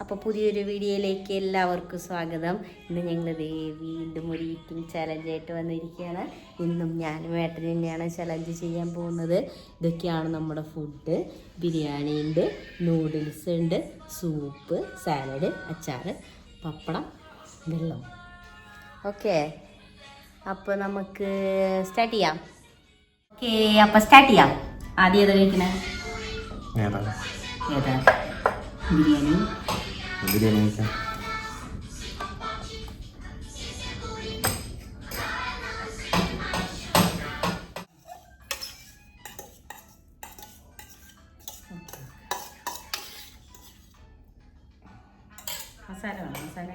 അപ്പോൾ പുതിയൊരു വീഡിയോയിലേക്ക് എല്ലാവർക്കും സ്വാഗതം. ഇന്ന് ഞങ്ങൾ വീണ്ടും ഒരു ഈറ്റിംഗ് ചലഞ്ചായിട്ട് വന്നിരിക്കുകയാണ്. ഇന്നും ഞാനും ഏട്ടൻ തന്നെയാണ് ചലഞ്ച് ചെയ്യാൻ പോകുന്നത്. ഇതൊക്കെയാണ് നമ്മുടെ ഫുഡ്. ബിരിയാണി ഉണ്ട്, നൂഡിൽസ് ഉണ്ട്, സൂപ്പ്, സാലഡ്, അച്ചാർ, പപ്പടം, വെള്ളം. ഓക്കെ, അപ്പോൾ നമുക്ക് സ്റ്റാർട്ട് ചെയ്യാം. ഓക്കെ, അപ്പോൾ സ്റ്റാർട്ട് ചെയ്യാം. ആദ്യം ഏതാ കഴിക്കണേ? ഏതാ? ബിരിയാണി. ബിരിയാണി കഴിക്കാം. മസാല വേണം. മസാല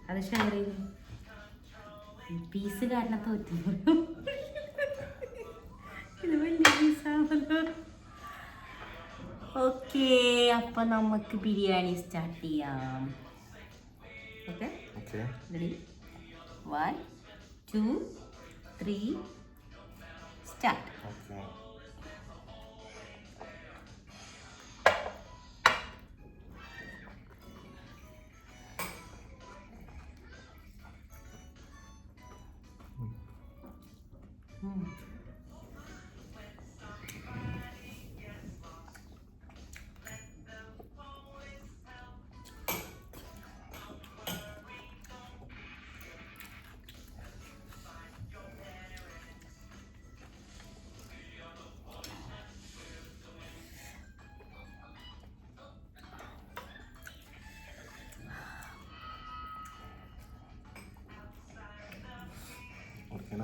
അത് ഷെയർ ചെയ്തു. പീസ് കാരണം തോറ്റു. ഇത് വലിയ പീസാണല്ലോ. ഓക്കെ, അപ്പൊ നമുക്ക് ബിരിയാണി സ്റ്റാർട്ട് ചെയ്യാം. Okay, ready? 1 2 3 സ്റ്റാർട്ട്.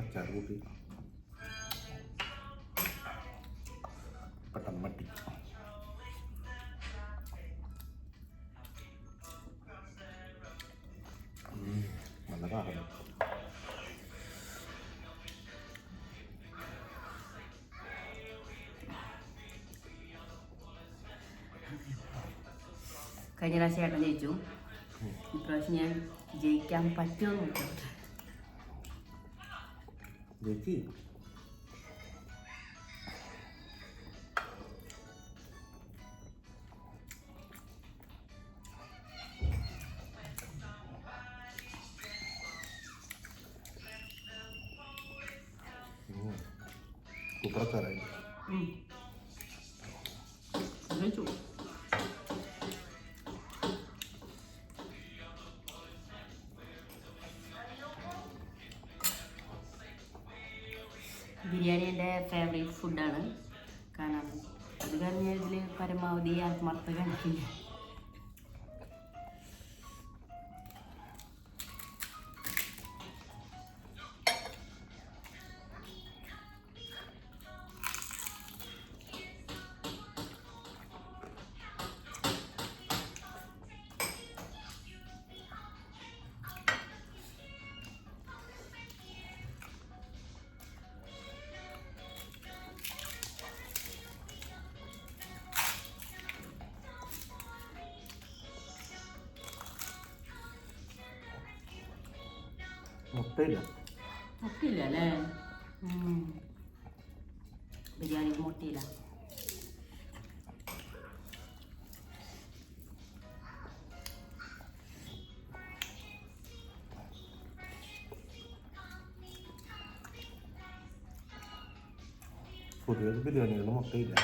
അച്ചാർ കൂട്ടി പട്ടം മട്ടി. നല്ല കാരണം കഴിഞ്ഞ പ്രാവശ്യം ഏട്ടൻ ജയിച്ചു. ഇപ്രാവശ്യം ഞാൻ ജയിക്കാൻ പറ്റുമോ നോക്കട്ടെ. ജയിച്ച് സൂപ്പറച്ചാറായി. ജയിച്ചു. ബിരിയാണി എൻ്റെ ഫേവറേറ്റ് ഫുഡാണ്. കാരണം അത് കാരണം ഞാൻ ഇതിൽ പരമാവധി ആത്മാർത്ഥത കാണിക്കില്ല. മുട്ടയില്ല. മുട്ടയില്ല അല്ലേ? ബിരിയാണിക്ക് മുട്ടയില്ല. പൊതുവെ ബിരിയാണികളിൽ മുട്ടയില്ല.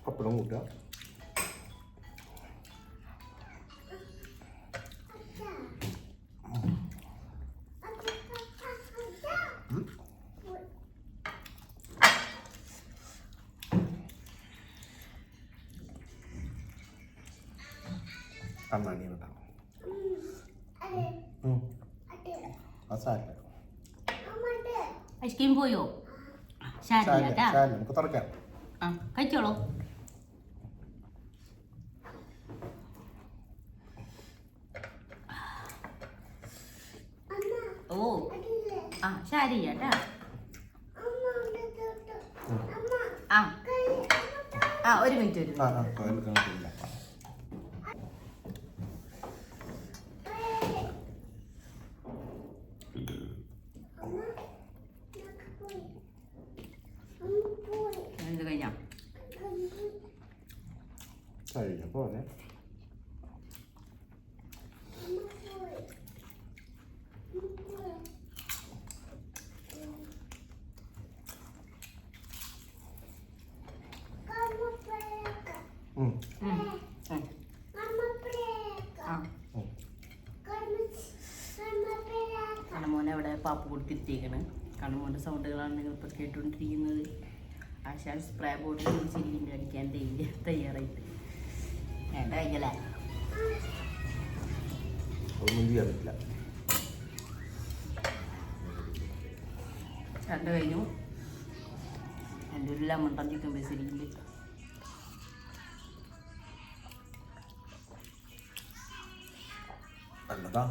പപ്പടം കൂട്ടുക. കണ്ണാടി കേട്ടോ. ആ സാരില്ല ഐസ്ക്രീം പോയോ? ശാരില്ല നമുക്ക് തുറക്കാം. ആ കഴിച്ചോളൂ. ഓ ആ ശരി ചേട്ടാ. ആ ആ ഒരു മിനിറ്റ് ഒരു മിനിറ്റ്. എന്ത് കഴിഞ്ഞാ കഴിഞ്ഞ പോലെ കണ്ണമോനെ അവിടെ പാപ്പ് കൊടുത്തിരുത്തിയേക്കണ്. കണ്ണമോൻ്റെ സൗണ്ടുകളാണ് നിങ്ങൾ ഇപ്പോൾ കേട്ടുകൊണ്ടിരിക്കുന്നത്. ആശാൻ സ്പ്രേ ബോട്ടിൽ സിലിണ്ടർ അടിക്കാൻ തയ്യാറായിട്ട് വേണ്ട കഴിഞ്ഞല്ലേ ഒന്നും ചെയ്യാൻ പറ്റില്ല. രണ്ട് കഴിഞ്ഞു. എൻ്റെ ഒരു ലെമൺ ടൺ ചിക്കൻ ബേസിലിൻ്റെ നല്ലതാ.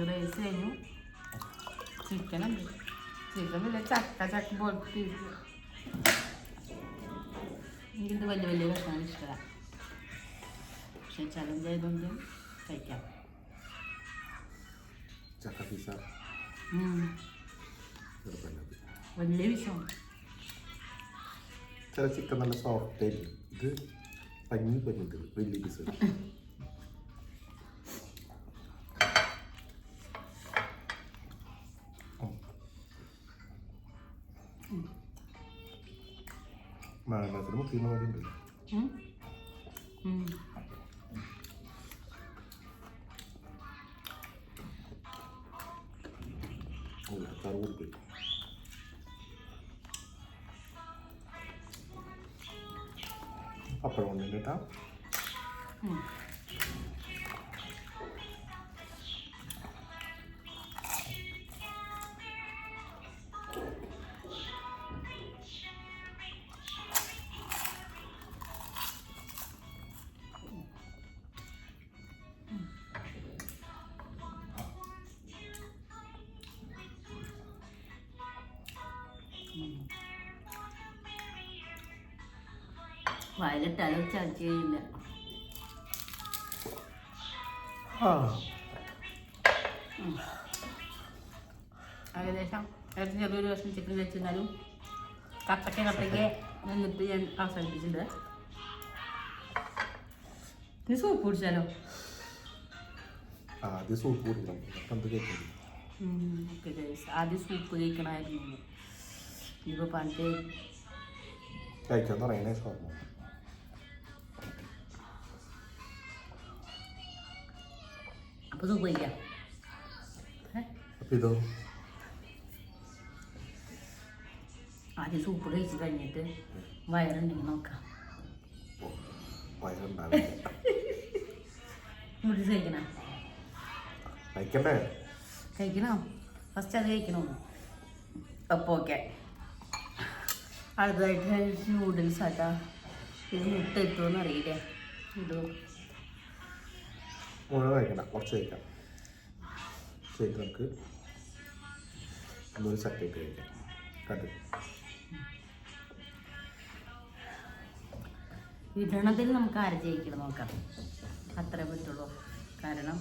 റൈസ് കഴിഞ്ഞു. ചിക്കൻ ഉണ്ട്. ചിക്കൻ പിന്നെ ചക്ക പോലത്തെ എനിക്കിത് വലിയ വലിയ കഷ്ണം ഇഷ്ടമാണ്. പക്ഷെ ചലഞ്ച് ആയതുകൊണ്ട് കഴിക്കാം. ചക്ക പീസ വലിയ വിഷമാണ്. ചില ചിക്കൻ നല്ല സോഫ്റ്റ് ആയിരിക്കും. ഇത് പഞ്ഞിട്ട് വലിയ പീസ്. മരണത്തിന് മുത്തിയുന്ന പോലെ ഉണ്ട്. പപ്പടം കൊണ്ടുണ്ട് കേട്ടാ. വയലിട്ടാലും ചർച്ച ചെയ്യില്ല. ഏകദേശം ചെറിയൊരു വർഷം ചിക്കൻ വെച്ചിരുന്നാലും കട്ടയ്ക്ക് നിന്നിട്ട് ഞാൻ അവസാനിപ്പിച്ചിട്ടുണ്ട്. ഇനി സൂപ്പ് കുടിച്ചാലോ? ആദ്യം സൂപ്പ് കുടിക്കണം. ഓക്കെ ഗൈസ്, ആദ്യം സൂപ്പ് കഴിക്കണമായിരുന്നു. ഇപ്പോൾ പണ്ട് കഴിക്കാൻ തുടങ്ങണേ സ്വർണ്ണം. അപ്പോൾ സൂപ്പ് കഴിക്കാം. അപ്പം ഇതോ ആദ്യം സൂപ്പ് കഴിച്ച് കഴിഞ്ഞിട്ട് വയറുണ്ടെങ്കിൽ നോക്കാം. വയറുണ്ടാവില്ല. നൂഡിൽസ് കഴിക്കണോ? കഴിക്കണ്ടേ? കഴിക്കണോ? ഫസ്റ്റ് അത് കഴിക്കണോ? അപ്പോൾ ഓക്കെ. അടുത്തതായിട്ട് നൂഡിൽസ് ആട്ടാ. ഇത് മുട്ട എത്തുമെന്ന് അറിയില്ലേ? ഇടുമോ? മുഴുവൻ കഴിക്കണ്ട, കുറച്ച് കഴിക്കാം. ശരി, നമുക്ക് ഒന്നൊരു സെറ്റായിട്ട് കഴിക്കാം. കണ്ടു ഇടണതിൽ നമുക്ക് ആരെ ജയിക്കണം നോക്കാം. അത്രേ പറ്റുള്ളൂ. കാരണം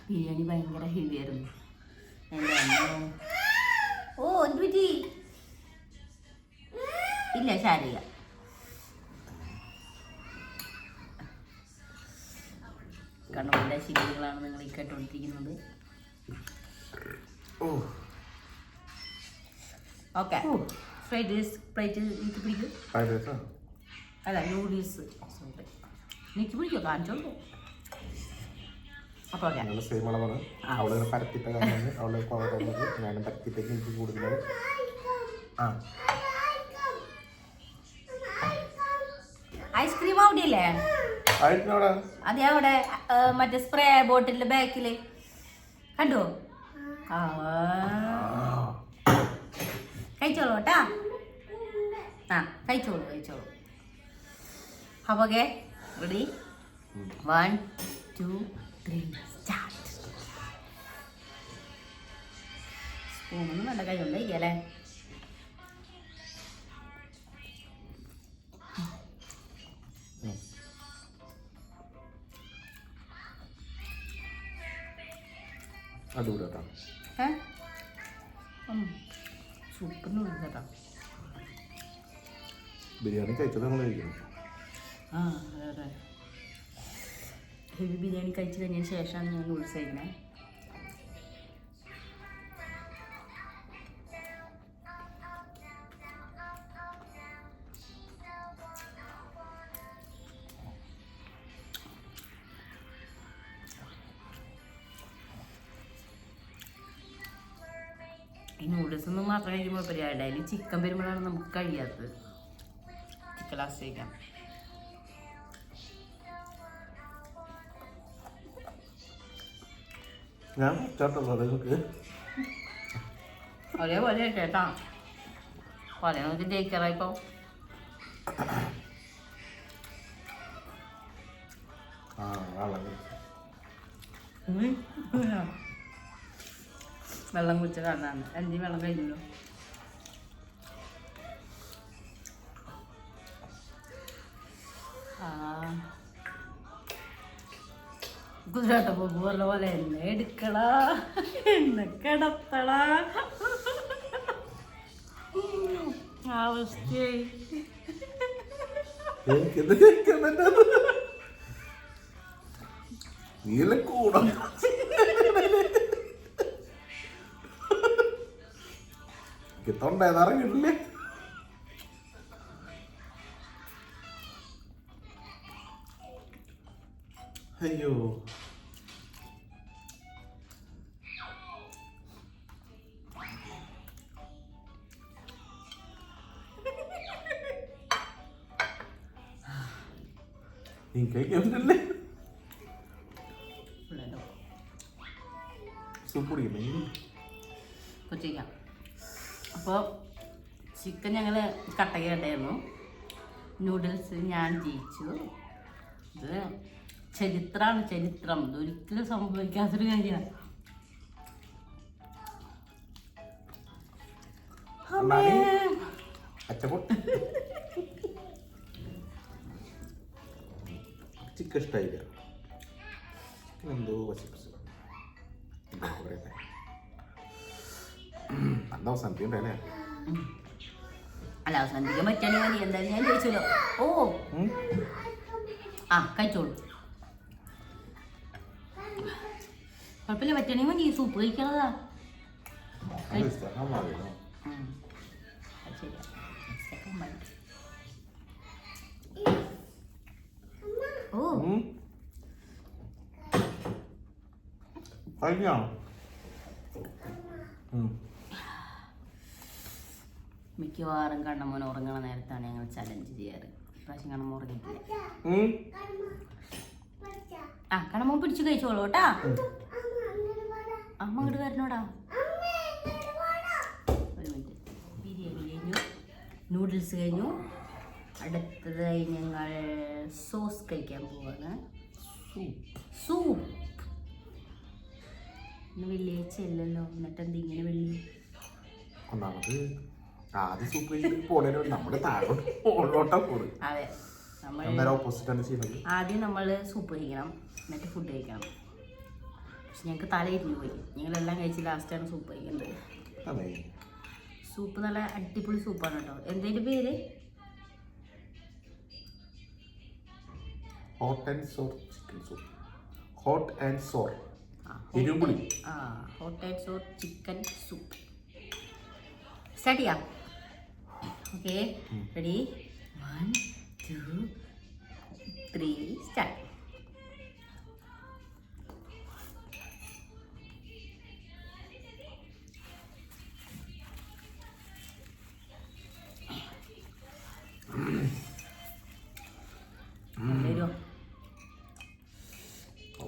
ബിരിയാണി ഭയങ്കര ഹെവി ആയിരുന്നു. ഓ എന്ത് പറ്റി? ഇല്ല ശാരിക കണ്ണൂരിൻ്റെ ശീലങ്ങളാണ് നിങ്ങൾ ഈ കേട്ടുകൊണ്ടിരിക്കുന്നത്. ഓക്കെ, ഫ്രൈഡ് റൈസ് പ്ലേറ്റ് എനിക്ക് പിടിക്കും. അല്ല, നൂഡിൽസ് എനിക്ക് പിടിക്കോ, കാണിച്ചോളൂ. അപ്പോൾ ഓക്കെ, സെയിം അളവാണ്. അവള് പരത്തിട്ട കാരണം അവള് കുറവുള്ളത് ഞാനും പരത്തിട്ടേക്ക് എനിക്ക് കൂടുതൽ. ഐസ്ക്രീം അവിടെ ഇല്ലേ? അതെ, അവിടെ മറ്റേ സ്പ്രേ ബോട്ടിലിന്റെ ബാക്കില് കണ്ടോ? കഴിച്ചോളൂ കേട്ടാ. കഴിച്ചോളൂ. അപ്പൊ ഓക്കെ, റെഡി? 1 2 3 സ്റ്റാർട്ട്. സ്പൂണൊന്നും വേണ്ട, കൈ കൊണ്ട് കഴിക്കല്ലേ. സൂപ്പറിന് കേട്ടോ. ബിരിയാണി കഴിച്ചത് നമ്മൾ കഴിക്കണം. അതെ, ഹെവി ബിരിയാണി കഴിച്ച് കഴിഞ്ഞതിന് ശേഷമാണ് ഞാൻ നൂഡിൽസ് കഴിക്കുന്നത്. ഈ നൂഡിൽസ് ഒന്നും മാത്രം കഴിക്കുമ്പോൾ പരിപാടി, അതിൽ ചിക്കൻ വരുമ്പോഴാണ് നമുക്ക് കഴിയാത്തത്. ചിക്കൻ ലാസ്റ്റ് കഴിക്കാം. ഞാൻ നിങ്ങൾക്ക് ഒരേപോലെ കേട്ടാ പോലെ നമുക്ക് ജയിക്കാറായിപ്പോ. വെള്ളം കുടിച്ച കാരണമാണ്. എന്തി വെള്ളം കഴിഞ്ഞല്ലോ. കുതിരാട്ട പോകു പറഞ്ഞ പോലെ എന്നെ എടുക്കടാ, എന്നെ കിടത്തടാ അവസ്ഥയായി. നീല കൂടം തൊണ്ടേന്നറിയില്ലേ? അയ്യോ, നീ കഴിക്കല്ലേ? സൂപ്പ് കുടിക്കണേ. കൊച്ചിക്കാം. അപ്പോൾ ചിക്കൻ ഞങ്ങൾ കട്ടയുണ്ടായിരുന്നു. നൂഡിൽസ് ഞാൻ ജയിച്ചു. ഇത് ചരിത്രമാണ്, ചരിത്രം. ഇതൊരിക്കലും സംഭവിക്കാത്തൊരു കാര്യമാണ്. ചിക്കൻ ഇഷ്ടായില്ല. എന്തോ അന്ന് അവസാനിപ്പിക്കണ്ടേ? അല്ല, അവസാനിപ്പിക്കാൻ പറ്റുകയാണെങ്കിൽ മതി. എന്തായാലും ഞാൻ ചോദിച്ചല്ലോ. കഴിച്ചോളൂ. കുഴപ്പമില്ല, പറ്റുകയാണെങ്കിൽ മതി. സൂപ്പ് കഴിക്കണതാ. മിക്കവാറും കണ്ണമ്മോൻ ഉറങ്ങണ നേരത്താണ് ഞങ്ങൾ ചലഞ്ച് ചെയ്യാറ്. ഇപ്രാവശ്യം കണ്ണമ്മ ഉറങ്ങിയിട്ടില്ല. കണ്ണമ്മ പിടിച്ചു കഴിച്ചോളൂ കേട്ടാ. അമ്മ ഇങ്ങോട്ട് വരണോടാ. ഒരു മിനിറ്റ്. ബിരിയാണി കഴിഞ്ഞു, നൂഡിൽസ് കഴിഞ്ഞു. അടുത്തതായി ഞങ്ങൾ സോസ് കഴിക്കാൻ പോവാണ്. സൂപ്പ്. ഇന്ന് വെള്ളിയാഴ്ച അല്ലല്ലോ, എന്നിട്ട് എന്ത് ഇങ്ങനെ വെള്ളി? ഒന്നാമത് ആദ്യം സൂപ്പ് കഴിച്ചിട്ട് പോണേനോ നമ്മുടെ താഴോട്ട് മുകളിലോട്ടാ പോകും. അതെ, നമ്മൾ ഓപ്പോസിറ്റാണ് ചെയ്യുന്നത്. ആദ്യം നമ്മൾ സൂപ്പ് കഴിക്കണം, എന്നിട്ട് ഫുഡ് കഴിക്കണം. പക്ഷെ ഞങ്ങൾക്ക് തലയിരുന്ന് പോയി. ഞങ്ങളെല്ലാം കഴിച്ച് ലാസ്റ്റാണ് സൂപ്പ് കഴിക്കേണ്ടത്. സൂപ്പ് നല്ല അടിപൊളി സൂപ്പാണ് കേട്ടോ. എന്തേലും പേര്? Hot and sour chicken soup. Hot and sour ഇരുമ്പുളി. Hot and sour chicken soup. Start ചെയ്യാം. Okay, ready? 1 2 3 സ്റ്റാർട്ട്.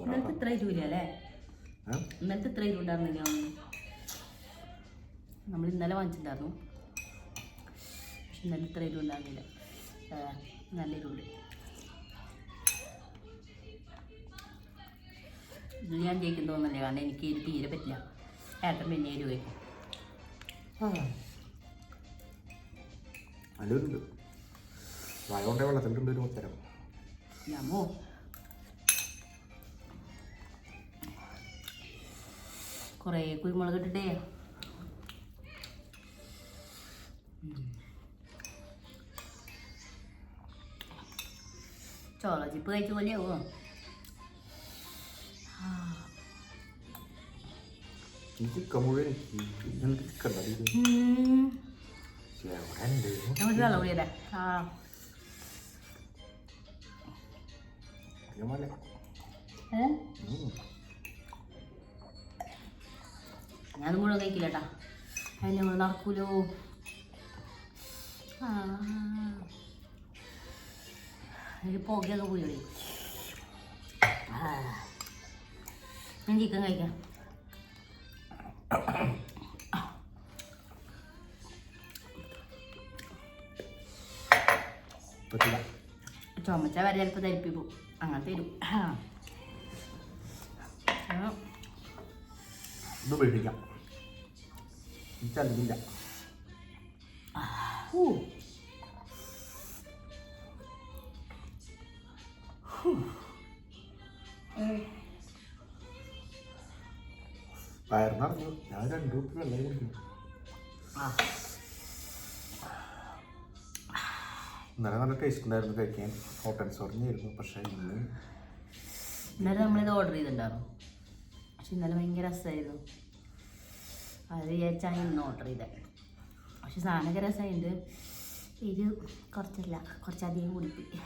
ഇന്നലത്തെ ഇത്ര ഇരുവില്ല അല്ലേ? ഇന്നലത്തെ ഇത്ര ഇരുണ്ടായിരുന്നില്ല. നമ്മൾ ഇന്നലെ വാങ്ങിച്ചിട്ടുണ്ടായിരുന്നു, പക്ഷെ ഇന്നലെ ഇത്ര ഇരുണ്ടായിരുന്നില്ല. നല്ല ഇരുണ്ട്. ഇത് ഞാൻ ജയിക്കും തോന്നുന്നില്ല, കാരണം എനിക്ക് ഇത് തീരെ പറ്റില്ല. ഏട്ടൻ പിന്നെ ഇരുവയ്ക്കും. നല്ലൊരുണ്ട്. വായോണ്ടെ വെള്ളത്തിലുണ്ട് ഒരു ഉത്തരം. ഞാമോ കുറേ കുരുമുളക് ഇട്ടിട്ടേ ചോള ചിപ്പ് കഴിച്ച പോലെയാവോ? ചിക്കൻ മുഴുവൻ ചിക്കൻ നമുക്ക് വെള്ളം കൂടിയല്ലേ? ഞാനും മുഴുവൻ കഴിക്കില്ല കേട്ടാ, അതിൻ്റെ മുഴുവൻ നടക്കൂലോ. അതിൽ പുകയൊക്കെ പോയി. ഞാൻ ചിക്കൻ കഴിക്കാം. ചുമച്ച വരെ ചിലപ്പോൾ ധരിപ്പിക്കും, അങ്ങനെ തരും. ഇത് പേടിക്കാം, എനിക്കറിയില്ല. വയറിനറിഞ്ഞു. ഞാൻ 2 കുപ്പി വെള്ളം കുടിക്കും. ഇന്നലെ നല്ല ടേസ്റ്റ് ഉണ്ടായിരുന്നു കഴിക്കാൻ. ഹോട്ട് ആൻഡ് സോറിഞ്ഞായിരുന്നു. പക്ഷേ ഇന്നലെ നമ്മളിത് ഓർഡർ ചെയ്തിട്ടുണ്ടായിരുന്നു, പക്ഷെ ഇന്നലെ ഭയങ്കര രസമായിരുന്നു. അത് വിചാരിച്ചാണ് ഇന്ന് ഓർഡർ ചെയ്തത്. പക്ഷെ സാധനമൊക്കെ രസമായിട്ട് ഇത് കുറച്ചല്ല, കുറച്ചധികം കുടിപ്പിക്കും.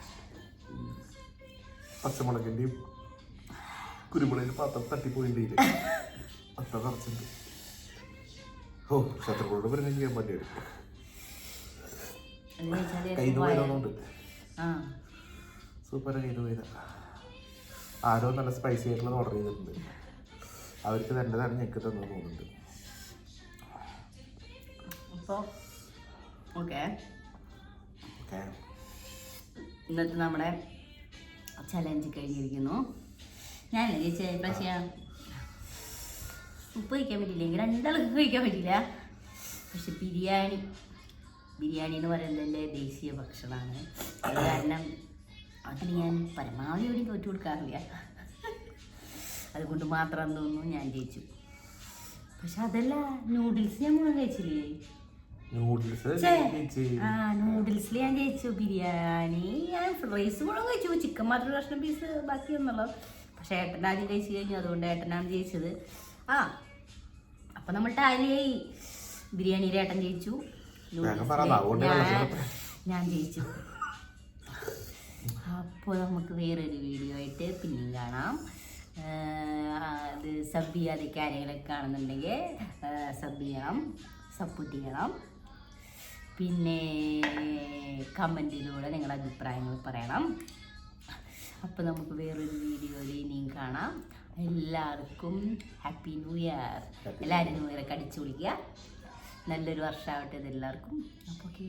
പച്ചമുളകിൻ്റെയും കുരുമുളകിൻ്റെ പാത്രം തട്ടിപ്പോയിട്ടില്ല. അത്ര കുറച്ചുണ്ട്. ഓ, ശത്രുക്കളോട് പറഞ്ഞാൽ ചെയ്യാൻ പറ്റിയത്. കയ്യിൽ പോയതുകൊണ്ട് സൂപ്പർ കയ്യിൽ പോയതാ. ആരോ നല്ല സ്പൈസി ആയിട്ടുള്ളത് ഓർഡർ ചെയ്തിട്ടുണ്ട്. അവർക്ക് തൻ്റെതാണ് ഞെക്ക് തന്നു തോന്നുന്നുണ്ട്. അപ്പോൾ ഓക്കെ, ഇന്നത്തെ നമ്മുടെ ചലഞ്ച് കഴിഞ്ഞിരിക്കുന്നു. ഞാനല്ലേ ചേച്ചി പക്ഷേ ഉപ്പ് കഴിക്കാൻ പറ്റില്ല, എങ്കിൽ 2 ആൾക്ക് കഴിക്കാൻ പറ്റില്ല. പക്ഷെ ബിരിയാണി എന്ന് പറയുന്നത് എൻ്റെ ദേശീയ ഭക്ഷണമാണ്. അത് കാരണം അതിന് ഞാൻ പരമാവധി എവിടെയും തോറ്റു കൊടുക്കാറില്ല. അതുകൊണ്ട് മാത്രം തോന്നുന്നു ഞാൻ ജയിച്ചു. പക്ഷെ അതല്ല, നൂഡിൽസ് ഞാൻ മുഴുവൻ കഴിച്ചില്ലേ? നൂഡിൽസിൽ ഞാൻ ജയിച്ചു. ബിരിയാണി ഞാൻ റൈസ് മുഴുവൻ കഴിച്ചു, ചിക്കൻ മാത്രം കഷ്ണം പീസ് ബാക്കി ഒന്നുള്ളത്. പക്ഷെ ഏട്ടൻ ആദ്യം കഴിച്ചു കഴിഞ്ഞു, അതുകൊണ്ട് ഏട്ടനാണ് ജയിച്ചത്. അപ്പം നമ്മൾ ടാലിയായി. ബിരിയാണിയുടെ ഏട്ടൻ ജയിച്ചു, ഞാൻ ജയിച്ചു. അപ്പോൾ നമുക്ക് വേറൊരു വീഡിയോ ആയിട്ട് പിന്നെയും കാണാം. അത് സബ് ചെയ്യാതൊക്കെ ആരെങ്കിലൊക്കെ കാണുന്നുണ്ടെങ്കിൽ സബ് ചെയ്യണം, സപ്പോർട്ട് ചെയ്യണം. പിന്നെ കമൻറ്റിലൂടെ നിങ്ങളുടെ അഭിപ്രായങ്ങൾ പറയണം. അപ്പോൾ നമുക്ക് വേറൊരു വീഡിയോയിൽ ഇനിയും കാണാം. എല്ലാവർക്കും ഹാപ്പി ന്യൂ ഇയർ. എല്ലാവരും ന്യൂ ഇയറൊക്കെ അടിച്ചു വിളിക്കുക. നല്ലൊരു വർഷമാവട്ടെ ഇതെല്ലാവർക്കും. അപ്പോൾ ഓക്കെ.